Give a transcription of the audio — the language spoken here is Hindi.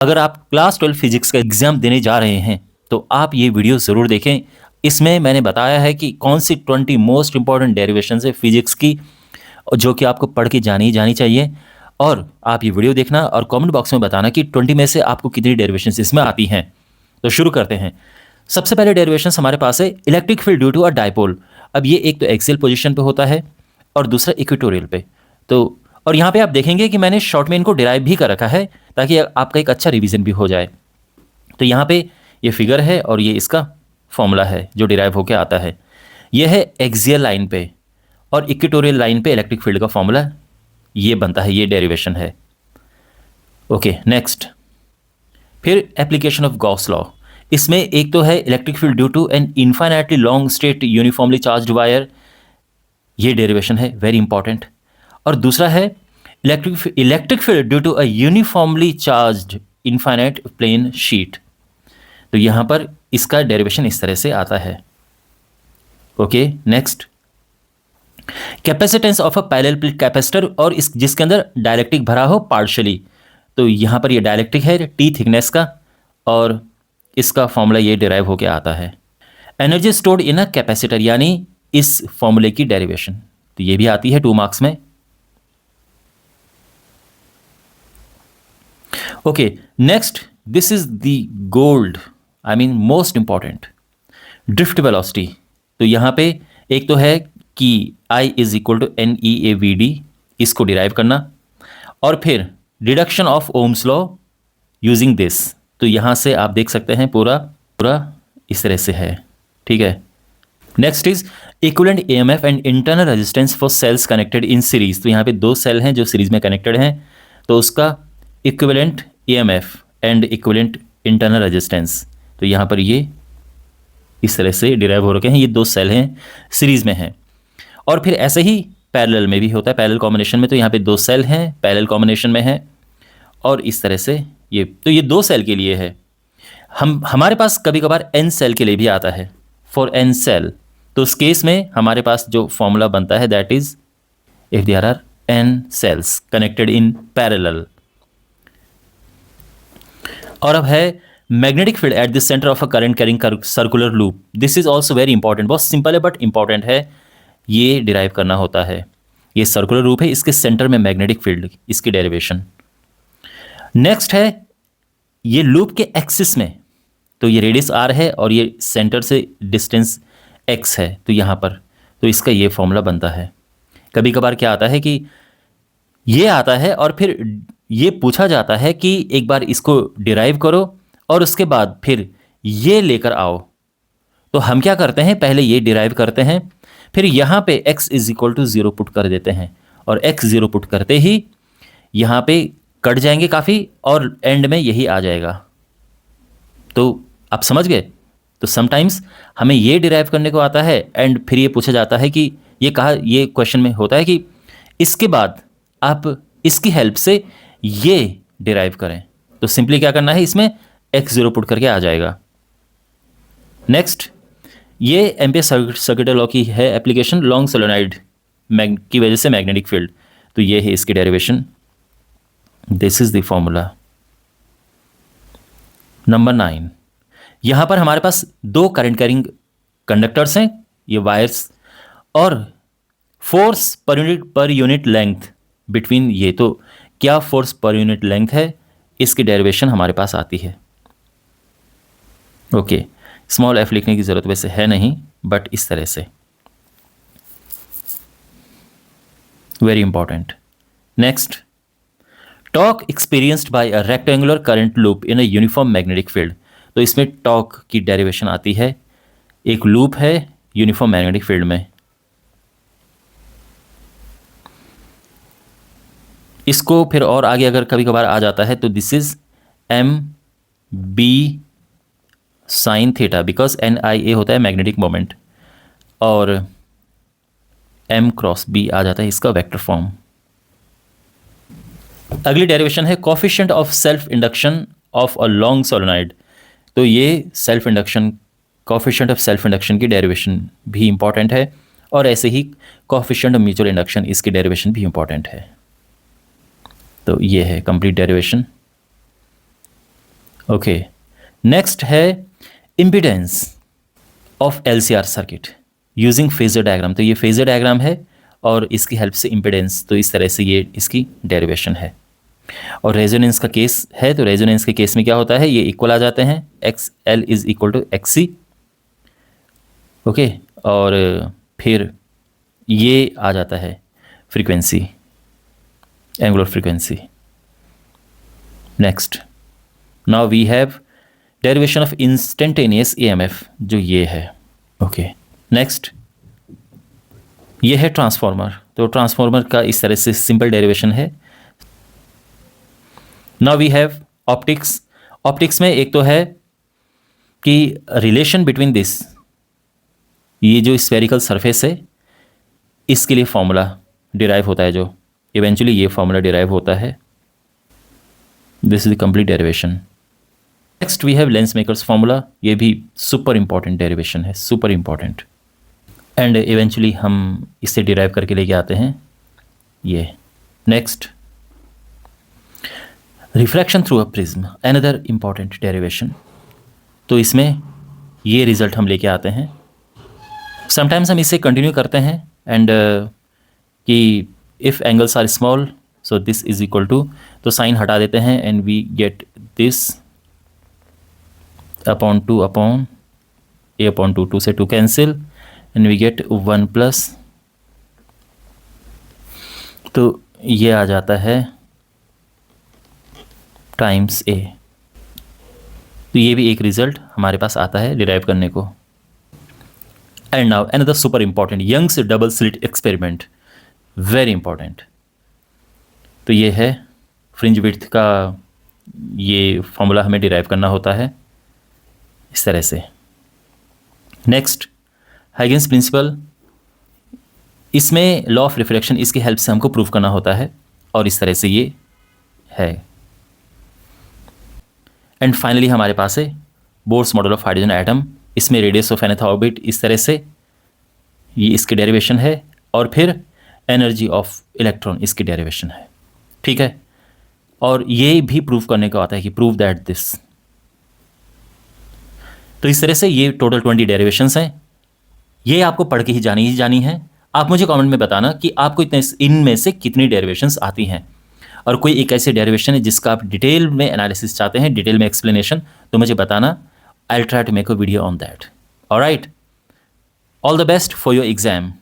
अगर आप क्लास 12 फिजिक्स का एग्ज़ाम देने जा रहे हैं तो आप ये वीडियो ज़रूर देखें। इसमें मैंने बताया है कि कौन सी 20 मोस्ट इंपॉर्टेंट डेरिवेशंस है फिजिक्स की जो कि आपको पढ़ के जानी ही जानी चाहिए। और आप ये वीडियो देखना और कमेंट बॉक्स में बताना कि 20 में से आपको कितनी डेरिवेशंस इसमें आती हैं। तो शुरू करते हैं। सबसे पहले डेरिवेशंस हमारे पास है electric field due to a dipole. अब ये एक तो एक्सियल पोजीशन पे होता है और दूसरा इक्वेटोरियल पे। तो और यहाँ पे आप देखेंगे कि मैंने शॉर्ट में इनको डिराइव भी कर रखा है ताकि आपका एक अच्छा रिवीजन भी हो जाए। तो यहाँ पे ये फिगर है और ये इसका फॉर्मूला है जो डिराइव होकर आता है। ये है एक्सियल लाइन पे और इक्वेटोरियल लाइन पे इलेक्ट्रिक फील्ड का फॉर्मूला ये बनता है, ये डेरिवेशन है। ओके नेक्स्ट, फिर एप्लीकेशन ऑफ गॉस लॉ। इसमें एक तो है electric field due to an infinitely long straight uniformly charged wire, ये डेरिवेशन है वेरी इंपॉर्टेंट। और दूसरा है electric field due to a uniformly charged infinite plane sheet. तो यहां पर इसका डेरिवेशन इस तरह से आता है। Okay next, capacitance of a parallel plate capacitor और इस जिसके अंदर डायलेक्ट्रिक भरा हो पार्शियली। तो यहां पर ये डायलेक्ट्रिक है टी थिकनेस का और इसका फॉर्मूला ये डिराइव होकर आता है। Energy stored in a capacitor, यानी इस फॉर्मूले की डेरिवेशन तो ये भी आती है 2 मार्क्स में। Okay next, this is the gold, I mean most important, drift velocity. तो यहां पे एक तो है कि I is equal to NeAVD, इसको डिराइव करना, और फिर deduction of Ohm's law using this. तो यहां से आप देख सकते हैं पूरा इस तरह से है, ठीक है। Next is equivalent EMF and internal resistance for cells connected in series. तो यहाँ पे 2 सेल हैं जो सीरीज में कनेक्टेड हैं, तो उसका equivalent EMF and equivalent internal resistance, तो यहाँ पर ये इस तरह से डिराइव हो रखे हैं। ये 2 सेल हैं सीरीज में हैं। और फिर ऐसे ही पैरेलल में भी होता है, पैरेलल कॉम्बिनेशन में। तो यहाँ पे 2 सेल हैं पैरेलल कॉम्बिनेशन में हैं और इस तरह से ये, तो ये 2 सेल के लिए है। हमारे पास कभी कभार N सेल के लिए भी आता है, फॉर N सेल। तो उस केस में हमारे पास जो फॉर्मूला बनता है that is if there are N cells connected in parallel. और अब है magnetic field at the centre of a current carrying circular loop. This is also very important, बहुत सिंपल है बट इंपॉर्टेंट है, ये डिराइव करना होता है। ये सर्कुलर लूप है, इसके सेंटर में मैग्नेटिक फील्ड, इसकी डेरिवेशन। नेक्स्ट है ये लूप के एक्सिस में, तो ये रेडियस R है और ये सेंटर से डिस्टेंस x है, तो यहाँ पर तो इसका ये फॉर्मूला बनता है। कभी कभार क्या आता है कि ये आता है और फिर ये पूछा जाता है कि एक बार इसको डिराइव करो और उसके बाद फिर ये लेकर आओ। तो हम क्या करते हैं, पहले ये डिराइव करते हैं, फिर यहाँ पे x is equal to 0 put कर देते हैं और x 0 पुट करते ही यहाँ पे कट जाएंगे काफ़ी और एंड में यही आ जाएगा। तो आप समझ गए। तो समटाइम्स हमें ये डिराइव करने को आता है एंड फिर ये पूछा जाता है कि ये क्वेश्चन में होता है कि इसके बाद आप इसकी हेल्प से ये डिराइव करें। तो सिंपली क्या करना है, इसमें x 0 पुट करके आ जाएगा। नेक्स्ट, ये एम्पियर सर्किटल लॉ की है एप्लीकेशन, लॉन्ग सोलेनॉइड की वजह से मैग्नेटिक फील्ड। तो ये है इसकी derivation, this is the formula. Number 9, यहां पर हमारे पास 2 करंट कैरिंग कंडक्टर्स हैं, ये वायर्स, और force per unit length between ये। तो क्या फोर्स पर यूनिट लेंथ है, इसकी डेरिवेशन हमारे पास आती है। ओके, स्मॉल f लिखने की जरूरत वैसे है नहीं, बट इस तरह से, very important. Next, torque experienced bye a rectangular current loop in a uniform magnetic field. तो इसमें टॉर्क की डेरिवेशन आती है, एक लूप है यूनिफॉर्म मैग्नेटिक फील्ड में। इसको फिर और आगे अगर कभी कभार आ जाता है तो this is MB sine theta, because NIA होता है मैग्नेटिक मोमेंट और M क्रॉस B आ जाता है इसका वेक्टर फॉर्म। अगली डेरिवेशन है coefficient of self induction of a long solenoid. तो ये self induction, coefficient of self induction की डेरिवेशन भी इंपॉर्टेंट है और ऐसे ही कोफिशिएंट ऑफ म्यूचुअल इंडक्शन, इसकी डेरिवेशन भी इंपॉर्टेंट है। तो ये है कंप्लीट डेरिवेशन। ओके, नेक्स्ट है impedance of LCR circuit using phasor diagram. तो ये फेजर डायग्राम है और इसकी हेल्प से इम्पीडेंस, तो इस तरह से ये इसकी डेरिवेशन है। और रेजोनेंस का केस है, तो रेजोनेंस के केस में क्या होता है, ये इक्वल आ जाते हैं, XL is equal to XC। Okay, और फिर ये आ जाता है frequency, angular frequency. Next, now we have derivation of instantaneous EMF, जो ये है। ओके, नेक्स्ट ये है ट्रांसफार्मर। तो ट्रांसफार्मर का इस तरह से सिंपल डेरिवेशन है। Now we have optics. Optics में एक तो है कि रिलेशन बिटवीन दिस, ये जो स्फेरिकल सरफेस है, इसके लिए फॉर्मूला डिराइव होता है, जो इवेंचुअली ये फॉर्मूला डिराइव होता है। This is the complete derivation. Next we have lens maker's formula. ये भी सुपर इंपॉर्टेंट डेरिवेशन है, सुपर इंपॉर्टेंट। एंड इवेंचुअली हम इससे डिराइव करके लेके आते हैं ये। Next, refraction through a prism, another important derivation. तो इसमें ये रिजल्ट हम लेके आते हैं। समटाइम्स हम इसे कंटिन्यू करते हैं एंड कि if angles are small so this is equal to, तो साइन हटा देते हैं and we get this upon 2 upon a upon 2, 2 से 2 cancel and we get 1 plus, तो ये आ जाता है टाइम्स a। तो ये भी एक रिजल्ट हमारे पास आता है डिराइव करने को। And now another super important, Young's double slit experiment, very important. तो ये है फ्रिंज विड्थ का, ये फॉर्मूला हमें डिराइव करना होता है इस तरह से। Next, Huygens principle. इसमें लॉ ऑफ रिफ्लेक्शन, इसकी हेल्प से हमको प्रूव करना होता है और इस तरह से ये है। एंड फाइनली हमारे पास है Bohr's model of hydrogen atom. इसमें रेडियस ऑफ nth ऑर्बिट, इस तरह से ये इसकी डेरिवेशन है, और फिर एनर्जी ऑफ इलेक्ट्रॉन, इसकी डेरिवेशन है। ठीक है, और ये भी प्रूव करने को आता है कि प्रूव दैट दिस। तो इस तरह से ये टोटल 20 डेरिवेशंस हैं। ये आपको पढ़ के ही जानी है। आप मुझे कमेंट में बताना कि आपको इनमें से कितनी डेरिवेशंस आती हैं, और कोई एक ऐसे डेरिवेशन है जिसका आप डिटेल में एनालिसिस चाहते हैं, डिटेल में एक्सप्लेनेशन, तो मुझे बताना। I will try to make a video on that. Alright, all the best for your exam.